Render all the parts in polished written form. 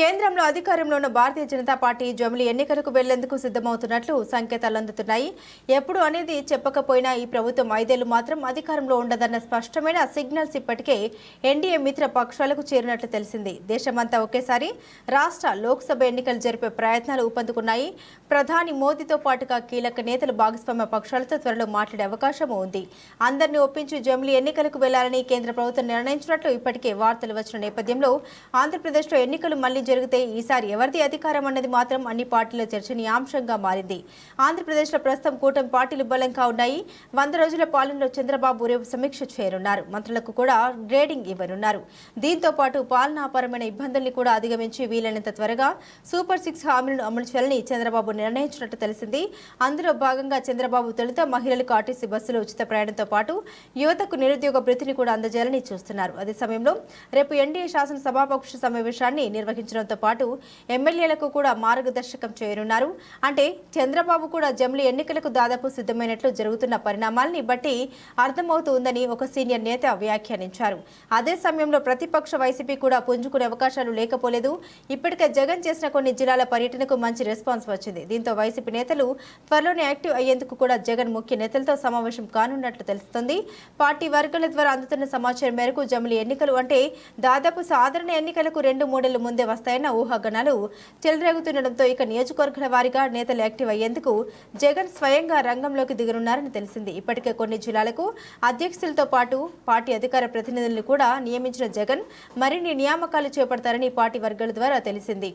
కేంద్రంలో అధికారంలో ఉన్న భారతీయ జనతా పార్టీ జమిలి ఎన్నికలకు వెళ్లేందుకు సిద్ధమవుతున్నట్లు సంకేతాలు అందుతున్నాయి. ఎప్పుడు అనేది చెప్పకపోయినా ఈ ప్రభుత్వం 5 ఏళ్లు మాత్రం అధికారంలో ఉండదన్న స్పష్టమైన సిగ్నల్స్ ఇప్పటికే ఎన్డీఏ మిత్ర పక్షాలకు చేరినట్లు తెలిసింది. దేశమంతా ఒకేసారి రాష్ట్ర లోక్సభ ఎన్నికలు జరిపే ప్రయత్నాలు ఊపందుకున్నాయి. ప్రధాని మోదీతో పాటుగా కీలక నేతలు భాగస్వామ్య పక్షాలతో త్వరలో మాట్లాడే అవకాశం ఉంది. అందరినీ ఒప్పించి జమిలి ఎన్నికలకు వెళ్లాలని కేంద్ర ప్రభుత్వం నిర్ణయించినట్లు ఇప్పటికే వార్తలు వచ్చిన నేపథ్యంలో ఆంధ్రప్రదేశ్లో ఎన్నికలు మళ్లీ జరిగితే ఈసారి ఎవరిది అధికారం అన్నది మాత్రం అన్ని పార్టీల చర్చనీయాంశంగా మారింది. ఆంధ్రప్రదేశ్లో ప్రస్తుతం కూటమి పార్టీలు బలంగా ఉన్నాయి. 100 రోజుల పాలనలో చంద్రబాబు రేపు సమీక్ష చేయనున్నారు. మంత్రులకు కూడా గ్రేడింగ్ ఇవ్వనున్నారు. దీంతో పాటు పాలనాపరమైన ఇబ్బందుల్ని కూడా అధిగమించి వీలైనంత త్వరగా సూపర్ 6 హామీలను అమలు చేయాలని చంద్రబాబు నిర్ణయించినట్టు తెలిసింది. అందులో భాగంగా చంద్రబాబు తొలుత మహిళలకు ఆర్టీసీ బస్సులో ఉచిత ప్రయాణంతో పాటు యువతకు నిరుద్యోగ భృతిని కూడా అందజేయాలని చూస్తున్నారు. అదే సమయంలో రేపు ఎన్డీఏ శాసనసభాపక్ష సమావేశాన్ని నిర్వహించడంతో పాటు ఎమ్మెల్యేలకు కూడా మార్గదర్శకం చేయనున్నారు. అంటే చంద్రబాబు కూడా జమిలి ఎన్నికలకు దాదాపు సిద్ధమైనట్లు జరుగుతున్న పరిణామాలని బట్టి అర్థమవుతుందని ఒక సీనియర్ నేత వ్యాఖ్యానించారు. అదే సమయంలో ప్రతిపక్ష వైసీపీ కూడా పుంజుకునే అవకాశాలు లేకపోలేదు. ఇప్పటికే జగన్ చేసిన కొన్ని జిల్లాల పర్యటనకు మంచి రెస్పాన్స్ వచ్చింది. దీంతో వైసీపీ నేతలు త్వరలోనే యాక్టివ్ అయ్యేందుకు కూడా జగన్ ముఖ్య నేతలతో సమావేశం కానున్నట్లు తెలుస్తోంది. పార్టీ వర్గాల ద్వారా అందుతున్న సమాచారం మేరకు జమిలి ఎన్నికలు అంటే దాదాపు సాధారణ ఎన్నికలకు 2-3 ఏళ్ల ముందే వస్తాయన్న ఊహాగానాలు చెలరేగుతుండటంతో ఇక నియోజకవర్గాల వారీగా నేతలు యాక్టివ్ అయ్యేందుకు జగన్ స్వయంగా రంగంలోకి దిగనున్నారని తెలిసింది. ఇప్పటికే కొన్ని జిల్లాలకు అధ్యక్షులతో పాటు పార్టీ అధికార ప్రతినిధులను కూడా నియమించిన జగన్ మరిన్ని నియామకాలు చేపడతారని పార్టీ వర్గాల ద్వారా తెలిసింది.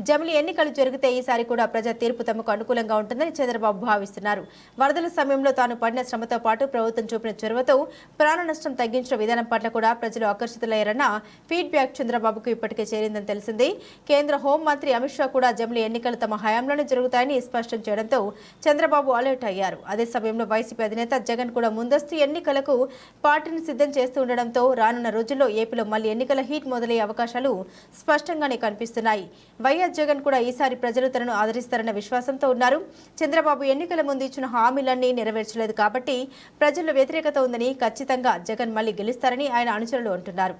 జమిలి ఎన్నికలు జరిగితే ఈసారి కూడా ప్రజా తీర్పు తమకు అనుకూలంగా ఉంటుందని చంద్రబాబు భావిస్తున్నారు. వరదల సమయంలో తాను పడిన శ్రమతో పాటు ప్రభుత్వం చూపిన చొరవతో ప్రాణ నష్టం తగ్గించిన విధానం పట్ల కూడా ప్రజలు ఆకర్షితులయ్యారన్న ఫీడ్బ్యాక్ చంద్రబాబుకు ఇప్పటికే చేరిందని తెలిసింది. కేంద్ర హోంమంత్రి అమిత్ షా కూడా జమిలి ఎన్నికలు తమ హయాంలోనే జరుగుతాయని స్పష్టం చేయడంతో చంద్రబాబు అలర్ట్ అయ్యారు. అదే సమయంలో వైసీపీ అధినేత జగన్ కూడా ముందస్తు ఎన్నికలకు పార్టీని సిద్ధం చేస్తూ ఉండడంతో రానున్న రోజుల్లో ఏపీలో మళ్లీ ఎన్నికల హీట్ మొదలయ్యే అవకాశాలు స్పష్టంగానే కనిపిస్తున్నాయి. వైఎస్ జగన్ కూడా ఈసారి ప్రజలు తనను ఆదరిస్తారన్న విశ్వాసంతో ఉన్నారు. చంద్రబాబు ఎన్నికల ముందు ఇచ్చిన హామీలన్నీ నెరవేర్చలేదు కాబట్టి ప్రజల్లో వ్యతిరేకత ఉందని, ఖచ్చితంగా జగన్ మళ్లీ గెలుస్తారని ఆయన అనుచరులు అంటున్నారు.